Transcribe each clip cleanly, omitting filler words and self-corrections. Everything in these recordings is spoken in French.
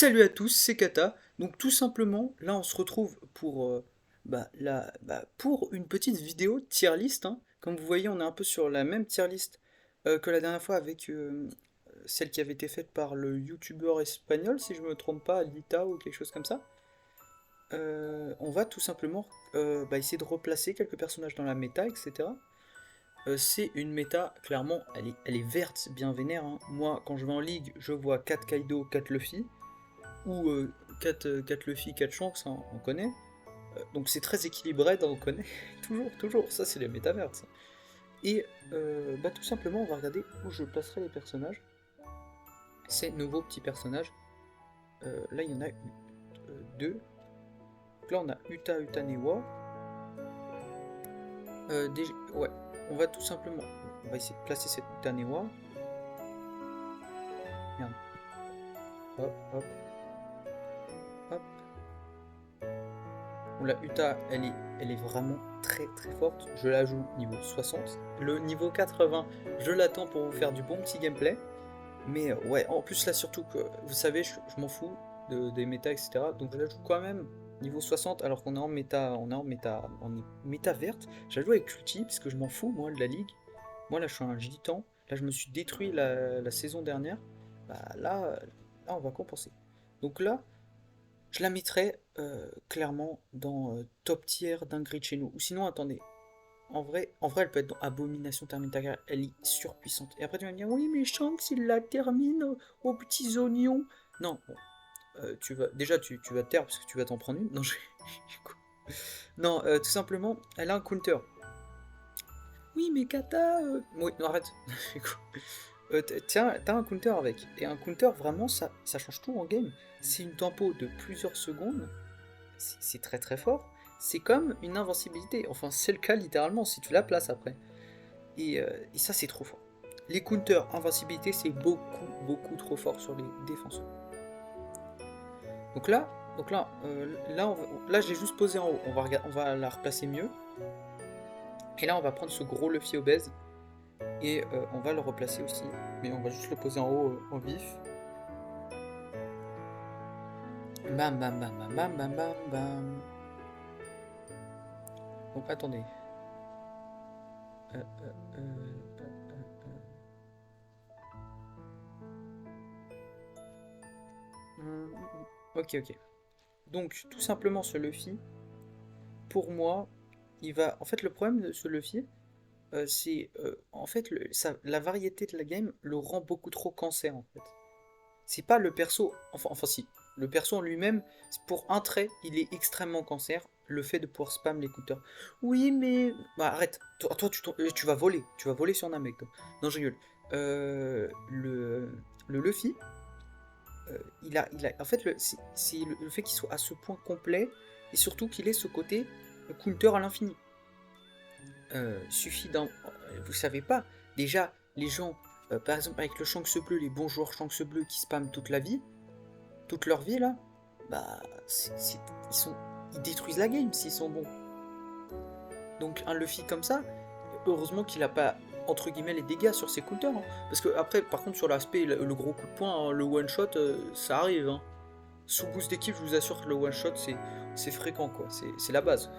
Salut à tous, c'est Kata. Donc tout simplement, là on se retrouve pour, pour une petite vidéo tier list, hein. Comme vous voyez, on est un peu sur la même tier list que la dernière fois avec celle qui avait été faite par le youtubeur espagnol, si je me trompe pas, Lita ou quelque chose comme ça. On va tout simplement essayer de replacer quelques personnages dans la méta, etc. C'est une méta, clairement, elle est verte, bien vénère, hein. Moi, quand je vais en ligue, je vois 4 Kaido, 4 Luffy ou 4 Luffy, 4 Shanks, hein, on connaît. Donc c'est très équilibré, on connaît. Toujours, toujours, ça c'est les métavers. Ça. Et tout simplement, on va regarder où je placerai les personnages. Ces nouveaux petits personnages. Là, il y en a deux. Donc là, on a Uta Utanewa. Ouais, on va tout simplement. On va essayer de placer cette Utanewa. Merde. Hop, hop, hop. Bon, la Uta, elle est vraiment très très forte. Je la joue niveau 60. Le niveau 80, je l'attends pour vous faire du bon petit gameplay. Mais ouais, en plus là surtout que, vous savez, je m'en fous des méta, etc. Donc je la joue quand même niveau 60 alors qu'on est en méta, on est méta verte. Je la joue avec l'outil parce que je m'en fous moi de la ligue. Moi là je suis un gitan. Là je me suis détruit la saison dernière. Là on va compenser. Donc là, je la mettrais clairement dans top tier d'un grid chez nous. Ou sinon, attendez, en vrai, elle peut être dans Abomination Terminator, elle est surpuissante. Et après, tu vas me dire, oui, mais Shanks, il la termine aux petits oignons. Non, bon, tu vas te taire parce que tu vas t'en prendre une. Non, non, tout simplement, elle a un counter. Oui, mais Kata. Oui, non, arrête. Tiens, t'as un counter avec. Et un counter, vraiment, ça change tout en game. C'est une tempo de plusieurs secondes. C'est très très fort. C'est comme une invincibilité. Enfin, c'est le cas littéralement si tu la places après. Et ça, c'est trop fort. Les counters, invincibilité, c'est beaucoup, beaucoup trop fort sur les défenseurs. Donc là, là j'ai juste posé en haut. On va la replacer mieux. Et là, on va prendre ce gros Luffy obèse. Et on va le replacer aussi. Mais on va juste le poser en haut, en vif. Bam, bam, bam, bam, bam, bam, bam, bam. Donc attendez. Euh, euh, euh, Ok, ok. Donc, tout simplement, ce Luffy, pour moi, il va. En fait, le problème de ce Luffy, c'est. En fait, la variété de la game le rend beaucoup trop cancer, en fait. C'est pas le perso. Enfin, si. Le perso en lui-même, pour un trait, il est extrêmement cancer. Le fait de pouvoir spam les counters. Oui, mais. Bah, arrête. Toi, tu vas voler. Tu vas voler sur un mec, toi. Non, je rigole. Le Luffy, en fait, c'est le fait qu'il soit à ce point complet et surtout qu'il ait ce côté counter à l'infini. Suffit d'un. Vous savez pas, déjà, les gens, par exemple, avec le Shanks bleu, les bons joueurs Shanks bleu qui spamment toute la vie, toute leur vie là, bah, ils sont, ils détruisent la game s'ils sont bons. Donc, un Luffy comme ça, heureusement qu'il a pas entre guillemets les dégâts sur ses counters, hein. Parce que après, par contre, sur l'aspect, le gros coup de poing, hein, le one shot, ça arrive, hein. Sous boost d'équipe, je vous assure que le one shot c'est fréquent quoi, c'est la base.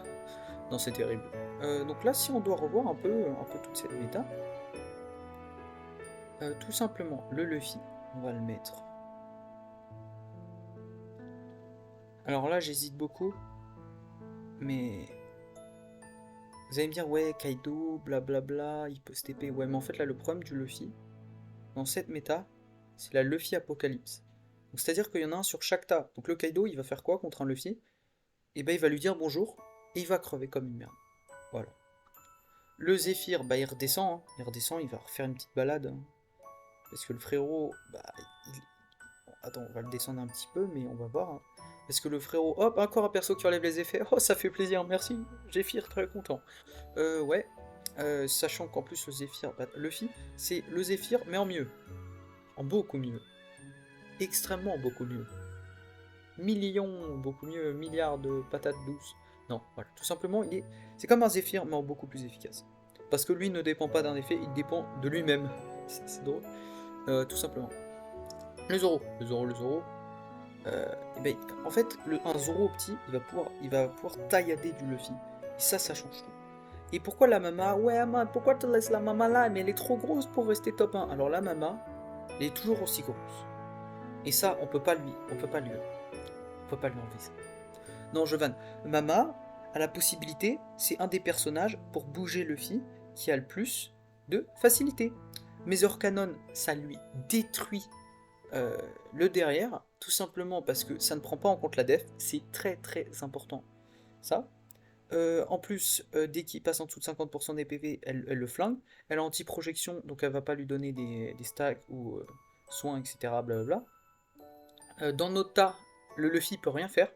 Non, c'est terrible. Donc là, si on doit revoir un peu toute cette méta, tout simplement le Luffy, on va le mettre. Alors là, j'hésite beaucoup, mais vous allez me dire ouais, Kaido, blablabla, il peut se TP. Ouais, mais en fait là, le problème du Luffy dans cette méta, c'est la Luffy Apocalypse. Donc c'est-à-dire qu'il y en a un sur chaque tas. Donc le Kaido, il va faire quoi contre un Luffy? Et ben il va lui dire bonjour et il va crever comme une merde. Voilà. Le Zéphyr, bah il redescend, hein. Il va refaire une petite balade, hein. Parce que le frérot, bon, attends, on va le descendre un petit peu, mais on va voir, hein. Parce que le frérot, hop, encore un perso qui enlève les effets. Oh, ça fait plaisir, merci. Zéphyr, très content. Ouais. Sachant qu'en plus le Zéphyr, Luffy, c'est le Zéphyr, mais en mieux. En beaucoup mieux. Extrêmement beaucoup mieux. Millions, beaucoup mieux, milliards de patates douces. Non, voilà, tout simplement, c'est comme un Zéphyr, mais en beaucoup plus efficace. Parce que lui ne dépend pas d'un effet, il dépend de lui-même. C'est drôle. Tout simplement. Le Zoro. Et ben, en fait, un Zoro petit, il va pouvoir taillader du Luffy. Et ça change tout. Et pourquoi la Mama? Ouais, man, pourquoi tu laisses la Mama là? Mais elle est trop grosse pour rester top 1. Alors la Mama, elle est toujours aussi grosse. Et ça, on peut pas lui enlever ça. Non, je vanne. Mama a la possibilité, c'est un des personnages pour bouger Luffy qui a le plus de facilité. Major Canon, ça lui détruit le derrière, tout simplement parce que ça ne prend pas en compte la def, c'est très très important. Ça. En plus, dès qu'il passe en dessous de 50% des PV, elle le flingue. Elle a anti-projection, donc elle va pas lui donner des stacks ou soins, etc. Blablabla. Dans notre tas, le Luffy peut rien faire.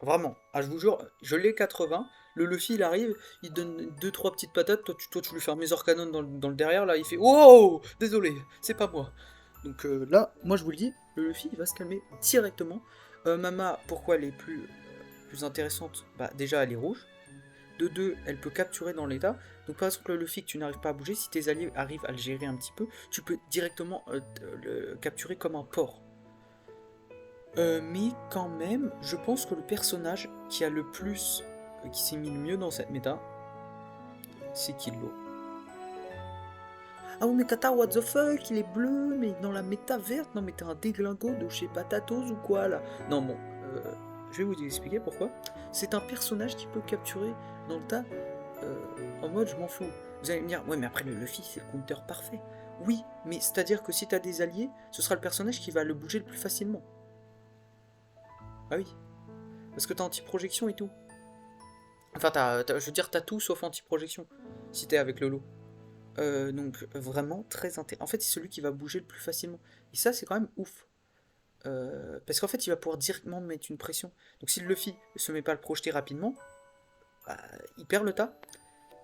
Vraiment. Ah, je vous jure, je l'ai 80. Le Luffy, il arrive, il donne deux trois petites patates. Toi, tu lui fais un Major Cannon dans le derrière. Là, il fait wow, désolé, c'est pas moi. Donc là, moi, je vous le dis, le Luffy, il va se calmer directement. Mama, pourquoi elle est plus intéressante? Bah, déjà, elle est rouge. De deux, elle peut capturer dans l'état. Donc par exemple, le Luffy que tu n'arrives pas à bouger, si tes alliés arrivent à le gérer un petit peu, tu peux directement le capturer comme un porc. Mais quand même, je pense que le personnage qui a le plus, qui s'est mis le mieux dans cette méta, c'est Killua. Ah oui mais Tata, what the fuck, il est bleu, mais dans la méta verte, non mais t'es un déglingo de chez Patatos ou quoi là? Non bon, je vais vous expliquer pourquoi. C'est un personnage qui peut capturer dans le tas en mode je m'en fous. Vous allez me dire, ouais mais après le Luffy c'est le counter parfait. Oui, mais c'est-à-dire que si t'as des alliés, ce sera le personnage qui va le bouger le plus facilement. Ah oui, parce que t'as anti-projection et tout. Enfin, je veux dire, t'as tout sauf anti-projection, si t'es avec le lot. Donc, vraiment très intéressant. En fait, c'est celui qui va bouger le plus facilement. Et ça, c'est quand même ouf. Parce qu'en fait, il va pouvoir directement mettre une pression. Donc, si le Luffy ne se met pas à le projeter rapidement, bah, il perd le tas.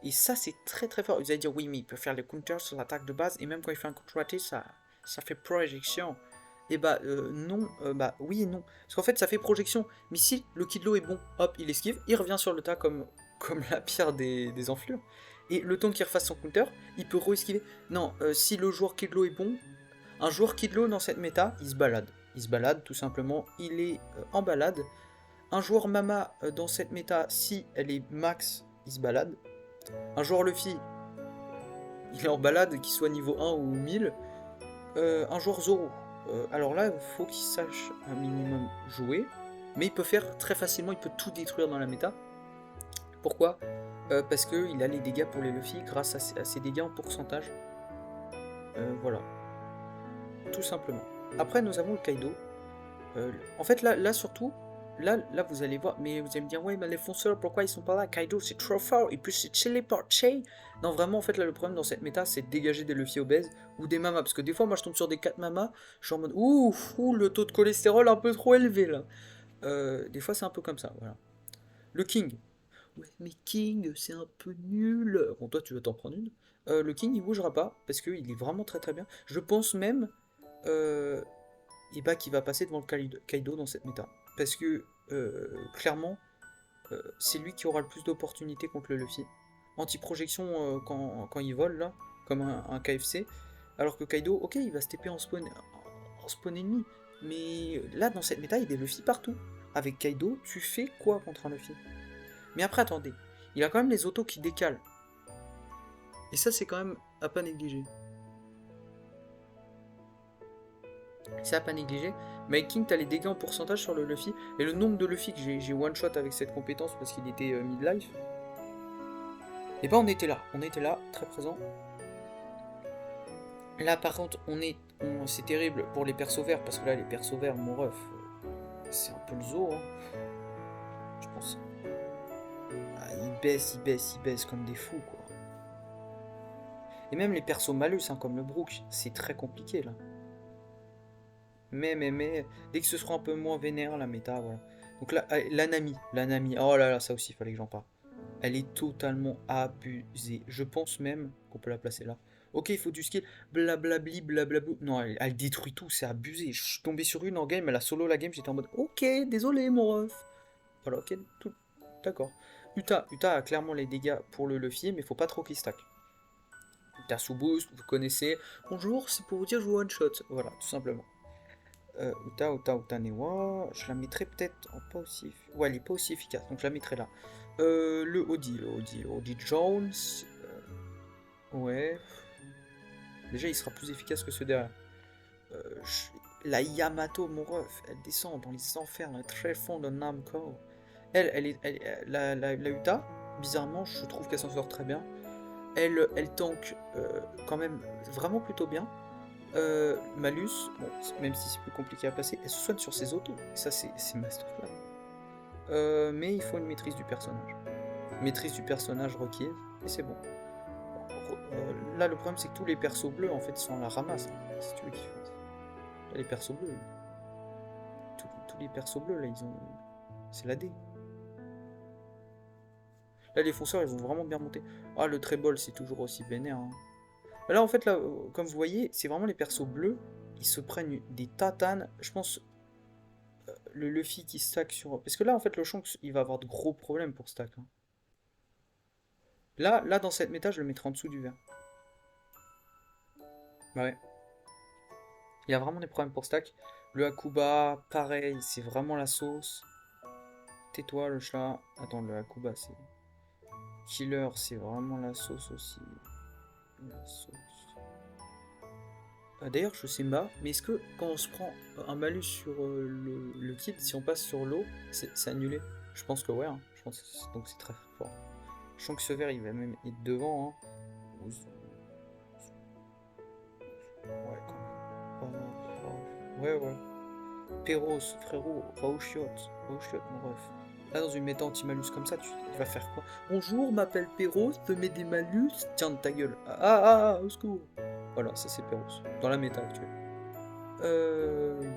Et ça, c'est très très fort. Vous allez dire, oui, mais il peut faire les counters sur l'attaque de base. Et même quand il fait un counter raté, ça fait projection. Et bah non, bah oui et non. Parce qu'en fait ça fait projection. Mais si le Kidlo est bon, hop, il esquive, il revient sur le tas comme la pire des enflures. Et le temps qu'il refasse son counter, il peut re-esquiver. Non, si le joueur Kidlo est bon, un joueur Kidlo dans cette méta, il se balade. Il se balade tout simplement, il est en balade. Un joueur Mama dans cette méta, si elle est max, il se balade. Un joueur Luffy, il est en balade, qu'il soit niveau 1 ou 1000. Un joueur Zoro. Alors là, il faut qu'il sache un minimum jouer, mais il peut faire très facilement, il peut tout détruire dans la méta. Pourquoi? Parce qu'il a les dégâts pour les Luffy grâce à ses dégâts en pourcentage. Voilà, tout simplement. Après, nous avons le Kaido. En fait, là surtout, là, vous allez voir, mais vous allez me dire, ouais, mais les fonceurs, pourquoi ils sont pas là? Kaido, c'est trop fort, et puis c'est chillé par Che. Non, vraiment, en fait, là, le problème dans cette méta, c'est de dégager des Luffy obèses ou des mamas, parce que des fois, moi, je tombe sur des 4 mamas, je suis en mode, ouh, le taux de cholestérol un peu trop élevé, là. Des fois, c'est un peu comme ça, voilà. Le King. Ouais, mais King, c'est un peu nul. Bon, toi, tu vas t'en prendre une. Le King, il bougera pas, parce qu'il est vraiment très très bien. Je pense même et bah, qu'il va passer devant le Kaido dans cette méta. Parce que, clairement, c'est lui qui aura le plus d'opportunités contre le Luffy. Anti-projection quand il vole, là, comme un KFC. Alors que Kaido, ok, il va se TP en spawn ennemi. Mais là, dans cette méta, il y a des Luffy partout. Avec Kaido, tu fais quoi contre un Luffy? Mais après, attendez. Il a quand même les autos qui décalent. Et ça, c'est quand même à pas négliger. C'est à pas négliger. Mais King, t'as les dégâts en pourcentage sur le Luffy. Et le nombre de Luffy que j'ai one-shot avec cette compétence parce qu'il était mid-life. Et ben on était là, très présent. Là par contre, c'est terrible pour les persos verts, parce que là les persos verts, mon ref, c'est un peu le zoo, hein. Je pense. Ah, ils baissent comme des fous, quoi. Et même les persos malus, hein, comme le Brook, c'est très compliqué là. Mais, dès que ce sera un peu moins vénère la méta, voilà. Donc là, la Nami, oh là là, ça aussi, il fallait que j'en parle. Elle est totalement abusée. Je pense même qu'on peut la placer là. Ok, il faut du skill, blablabli, blablablou. Non, elle détruit tout, c'est abusé. Je suis tombé sur une en game, elle a solo la game, j'étais en mode, ok, désolé mon ref. Voilà, ok, tout, d'accord. Uta a clairement les dégâts pour le Luffy, mais faut pas trop qu'il stack. Uta sous boost, vous connaissez. Bonjour, c'est pour vous dire je vous one shot. Voilà, tout simplement. Uta Newa. Je la mettrais peut-être en pas aussi... Ouais, elle est pas aussi efficace, donc je la mettrais là. Le Audi Jones. Ouais. Déjà, il sera plus efficace que ceux derrière. La Yamato, mon ref, elle descend dans les enfers, dans les tréfonds de Namco. La Uta, bizarrement, je trouve qu'elle s'en sort très bien. Elle tank quand même vraiment plutôt bien. Malus, bon, même si c'est plus compliqué à passer, elle se soigne sur ses autos. Et ça, c'est masterclass. Mais il faut une maîtrise du personnage. Maîtrise du personnage requiert, et c'est bon. Là, le problème, c'est que tous les persos bleus, en fait, sont à la ramasse. Si tu veux qu'ils fassent. Là, les persos bleus, tous les persos bleus, là, ils ont... C'est la D. Là, les fonceurs, ils vont vraiment bien monter. Ah, le trébol, c'est toujours aussi vénère. Hein. Là, en fait, là, comme vous voyez, c'est vraiment les persos bleus. Ils se prennent des tatanes. Je pense, le Luffy qui stack sur... Parce que là, en fait, le Shanks, il va avoir de gros problèmes pour stack. Hein. Là, dans cette méta, je le mettrai en dessous du vert. Bah ouais. Il y a vraiment des problèmes pour stack. Le Akuba, pareil, c'est vraiment la sauce. Tais-toi, le chat. Attends, le Akuba, c'est... Killer, c'est vraiment la sauce aussi. La sauce. D'ailleurs, je sais pas, mais est-ce que quand on se prend un malus sur le kit, si on passe sur l'eau, c'est annulé? Je pense que ouais, hein. Je pense que donc c'est très fort. Je sens que ce vert, il va même être devant. Hein. Ouais, quand même. Ouais. Perros, frérot, va au chiotte, mon ref. Là, dans une méta anti-malus comme ça, tu vas faire quoi? Bonjour, m'appelle Perros, te mets des malus, tiens de ta gueule. Au secours. Voilà, ça c'est Perros, dans la méta actuelle.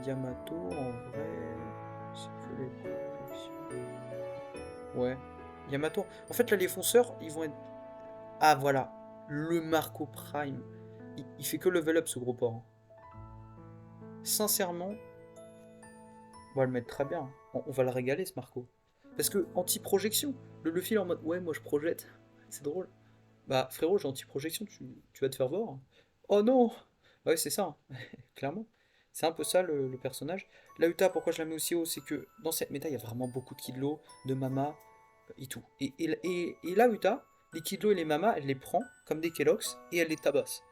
Yamato, en vrai... Ouais. Yamato. En fait, là, les fonceurs, ils vont être... Ah, voilà. Le Marco Prime. Il fait que level up, ce gros porc. Sincèrement, on va le mettre très bien. On va le régaler, ce Marco. Parce que, anti-projection. Le Luffy, en mode, ouais, moi, je projette. C'est drôle. Bah, frérot, j'ai anti-projection, tu vas te faire voir. Oh non! Ouais, c'est ça, hein. Clairement. C'est un peu ça le personnage. La Uta, pourquoi je la mets aussi haut, c'est que dans cette méta, il y a vraiment beaucoup de Kidlo, de Mama et tout. Et la Uta, les Kidlo et les Mama, elle les prend comme des Kellogg's et elle les tabasse.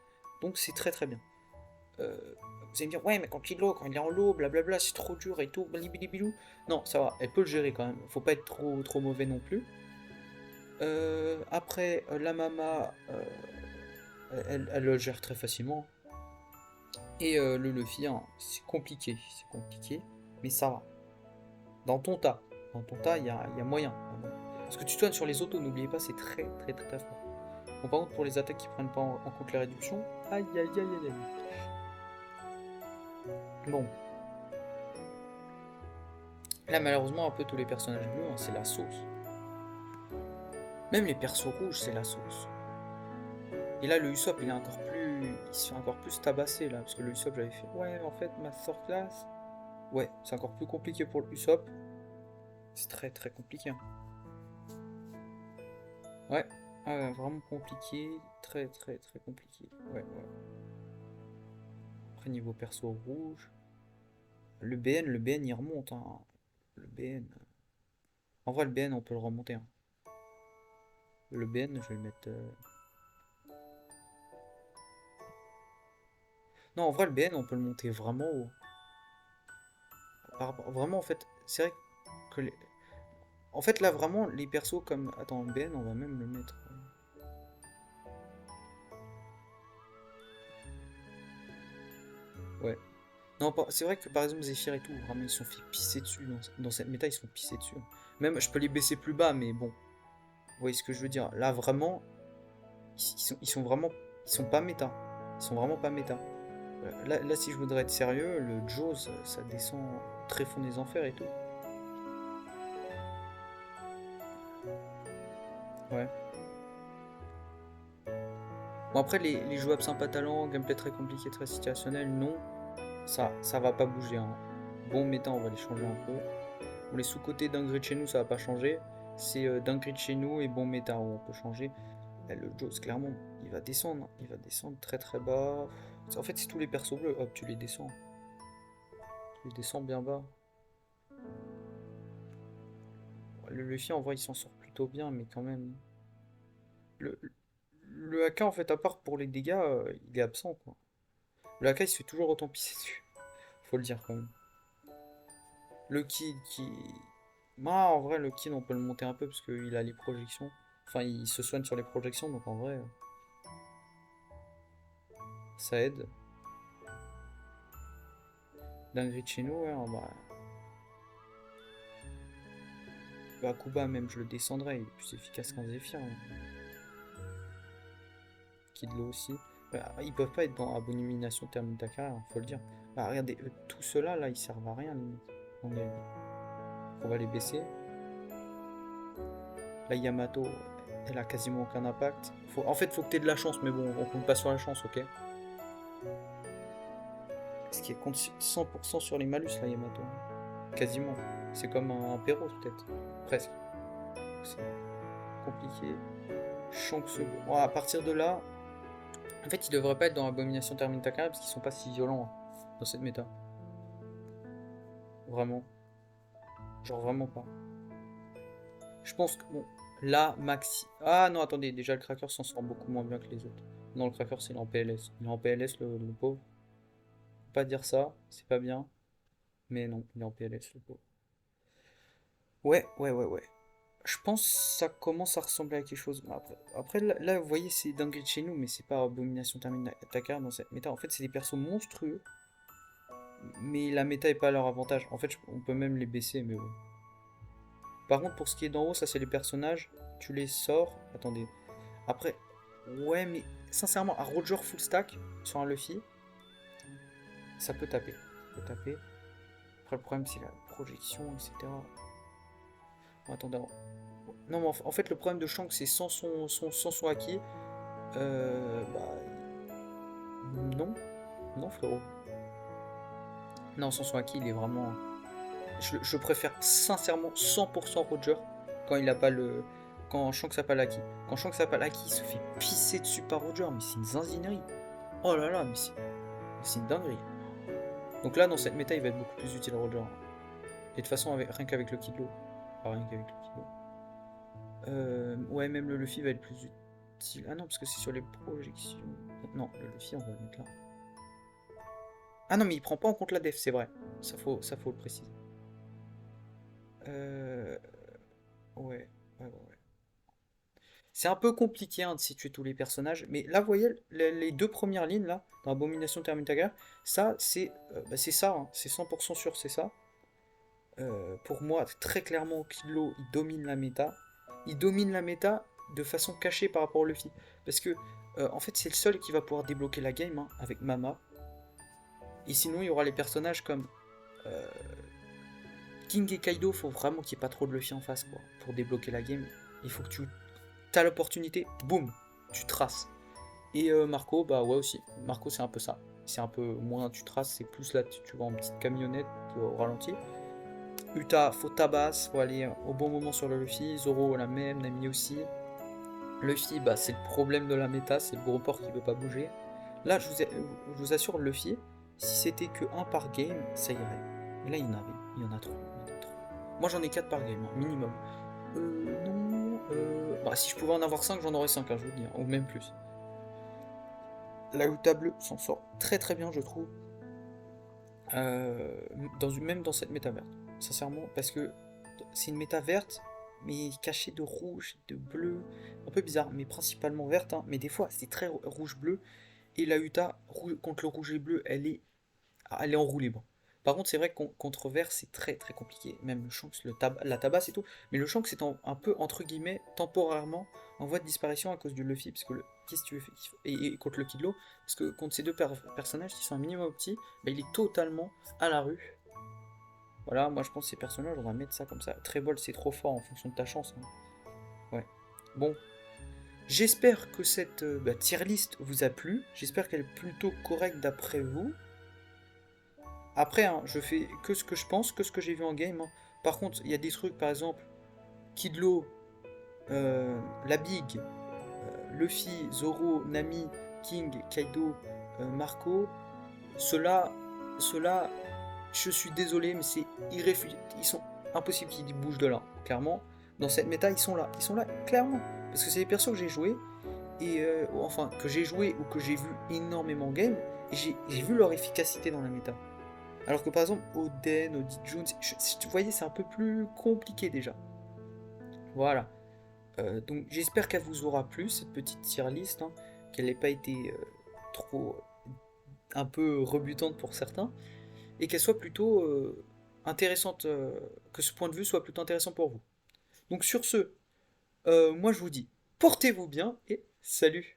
Donc c'est très très bien. Vous allez me dire, ouais, mais quand Kidlo, quand il est en lot, blablabla, c'est trop dur et tout, bilibilou. Non, ça va, elle peut le gérer quand même. Faut pas être trop mauvais non plus. Après, la Mama, elle le gère très facilement. Et le Luffy, hein, c'est compliqué, mais ça va. Dans ton tas, il y a moyen. Parce que tu tournes sur les autos, n'oubliez pas, c'est très très très très fort. Bon, par contre, pour les attaques qui prennent pas en compte les réductions, aïe aïe aïe aïe aïe. Bon. Là, malheureusement, un peu tous les personnages bleus, hein, c'est la sauce. Même les persos rouges, c'est la sauce. Et là, le Usopp, il est encore plus... Il se fait encore plus tabasser, là. Parce que le Usopp, j'avais fait... Ouais, en fait, Masterclass... Ouais, c'est encore plus compliqué pour le Usopp. C'est très très compliqué. Hein. Ouais, vraiment compliqué. Très très très compliqué. Ouais. Après, niveau perso rouge... le BN, il remonte. Hein. Le BN... En vrai, le BN, on peut le remonter. Hein. Le BN, je vais le mettre... Non, en vrai, le BN, on peut le monter vraiment haut. Vraiment, en fait, c'est vrai que... En fait, là, vraiment, les persos comme... Attends, le BN, on va même le mettre... Ouais. Non, c'est vrai que par exemple, Zephyr et tout, vraiment, ils se sont fait pisser dessus. Dans cette méta, ils se sont pissés dessus. Même, je peux les baisser plus bas, mais bon. Vous voyez ce que je veux dire? Là, vraiment, ils sont vraiment... Ils sont pas méta. Ils sont vraiment pas méta. Là, si je voudrais être sérieux, le Jaws, ça descend très fond des enfers et tout. Ouais. Bon, après, les jouables sympa talent, gameplay très compliqué, très situationnel, non. Ça va pas bouger. Hein. Bon méta, on va les changer un peu. Bon, les sous-côtés d'un grid chez nous, ça va pas changer. C'est d'un grid chez nous et bon méta où on peut changer. Là, le Jaws, clairement, il va descendre. Hein. Il va descendre très très bas. En fait, c'est tous les persos bleus. Hop, tu les descends. Je descends bien bas. Le Luffy, en vrai, il s'en sort plutôt bien, mais quand même. Le, le AK, en fait, à part pour les dégâts, il est absent, quoi. Le AK, il se fait toujours autant pisser dessus. Faut le dire, quand même. Le Kid qui... Moi, en vrai, le Kid, on peut le monter un peu, parce qu'il a les projections. Enfin, il se soigne sur les projections, donc en vrai, ça aide. Dinguerie de chez nous, ouais, bah, Kuba, même, je le descendrais. Il est plus efficace qu'un Zephyr, hein. Kidlo aussi. Bah, ils peuvent pas être dans Abomination termine ta carrière, faut le dire. Bah, regardez, tout cela là, ils servent à rien, limite. On va les baisser. La Yamato, elle a quasiment aucun impact. En fait, faut que t'aies de la chance, mais bon, on compte pas sur la chance, ok. Ce qui compte 100% sur les malus, la Yamato. Quasiment. C'est comme un Perros, peut-être. Presque. C'est compliqué. Shanks, bon, à partir de là, en fait, ils devraient pas être dans Abomination termine ta carrière parce qu'ils sont pas si violents, hein, dans cette méta. Vraiment. Genre vraiment pas. Je pense que bon, là, Maxi. Ah non, attendez, déjà le Cracker s'en sort beaucoup moins bien que les autres. Non, le Cracker c'est en PLS. Il est en PLS le pauvre. Faut pas dire ça, c'est pas bien. Mais non, il est en PLS le pauvre. Ouais. Je pense que ça commence à ressembler à quelque chose. Après là, vous voyez, c'est dingue de chez nous, mais c'est pas Abomination termine ta carrière dans cette méta. En fait, c'est des persos monstrueux. Mais la méta est pas à leur avantage. En fait, on peut même les baisser, mais bon. Par contre, pour ce qui est d'en haut, ça c'est les personnages. Tu les sors. Attendez. Après, ouais, mais sincèrement, un Roger full stack sur un Luffy, ça peut taper. Ça peut taper. Après, le problème c'est la projection, etc. Bon, attendez. Non, mais en fait, le problème de Shanks, c'est sans son haki. Bah. Non. Non, frérot. Non, sans son haki, il est vraiment. Je préfère sincèrement 100% Roger quand il a pas le. Quand Shanks a pas l'acquis. Quand Shanks a pas l'acquis, il se fait pisser dessus par Roger, mais c'est une zinzinerie. Oh là là, mais c'est une dinguerie. Donc là, dans cette méta, il va être beaucoup plus utile Roger. Et de toute façon, rien qu'avec le Kidlo. Enfin, rien qu'avec le Kidlo. Ouais, même le Luffy va être plus utile. Ah non, parce que c'est sur les projections. Non, le Luffy, on va le mettre là. Ah non, mais il prend pas en compte la def, c'est vrai. Ça faut le préciser. Euh... Ouais. C'est un peu compliqué hein, de situer tous les personnages, mais là, vous voyez, les deux premières lignes, là, dans Abomination Termine ta guerre, ça, c'est ça, hein, c'est 100% sûr, c'est ça. Pour moi, très clairement, Kilo, il domine la méta. Il domine la méta de façon cachée par rapport au Luffy. Parce que, en fait, c'est le seul qui va pouvoir débloquer la game hein, avec Mama. Et sinon, il y aura les personnages comme euh, King et Kaido. Faut vraiment qu'il n'y ait pas trop de Luffy en face, quoi. Pour débloquer la game, il faut que tu as l'opportunité, boum, tu traces. Et Marco, bah ouais aussi. Marco, c'est un peu ça. C'est un peu moins tu traces, c'est plus là, tu vas en petite camionnette au ralenti. Uta, faut tabasse, faut aller au bon moment sur le Luffy. Zoro, la même, Nami aussi. Luffy, bah c'est le problème de la méta, c'est le gros port qui veut pas bouger. Là, je vous assure, Luffy, si c'était que un par game, ça irait. Mais là, il y en a trop. Moi, j'en ai 4 par game, hein, minimum. Non. Bah, si je pouvais en avoir 5, j'en aurais 5, hein, je vous le dis, hein, ou même plus. La Uta bleue s'en sort très très bien, je trouve. Même dans cette méta verte. Sincèrement, parce que c'est une méta verte, mais cachée de rouge, de bleu. Un peu bizarre, mais principalement verte. Hein, mais des fois, c'est très rouge-bleu. Et la Uta, contre le rouge et bleu, elle est enroulée. Bon. Par contre, c'est vrai que contre vert, c'est très très compliqué. Même le Shanks, la tabasse et tout. Mais le Shanks est un peu, entre guillemets, temporairement en voie de disparition à cause du Luffy. Parce que qu'est-ce que tu veux faire et contre le Kidlo. Parce que contre ces deux personnages qui sont un minimum petits, bah, il est totalement à la rue. Voilà, moi je pense que ces personnages, on va mettre ça comme ça. Trébol, c'est trop fort en fonction de ta chance. Hein. Ouais. Bon. J'espère que cette tier list vous a plu. J'espère qu'elle est plutôt correcte d'après vous. Après, hein, je fais que ce que je pense, que ce que j'ai vu en game. Hein. Par contre, il y a des trucs, par exemple, Kidlo, la Big, Luffy, Zoro, Nami, King, Kaido, Marco. Ceux-là, je suis désolé, mais c'est irréfutable. Ils sont impossibles qu'ils bougent de là. Clairement, dans cette méta, ils sont là, clairement. Parce que c'est des persos que j'ai joué, et enfin, que j'ai joué ou que j'ai vu énormément game, et j'ai vu leur efficacité dans la méta. Alors que par exemple, Oden, Odie Jones, vous voyez, c'est un peu plus compliqué déjà. Voilà. Donc j'espère qu'elle vous aura plu, cette petite tier list, hein, qu'elle n'ait pas été trop un peu rebutante pour certains, et qu'elle soit plutôt intéressante, que ce point de vue soit plutôt intéressant pour vous. Donc sur ce, moi je vous dis, portez-vous bien et salut!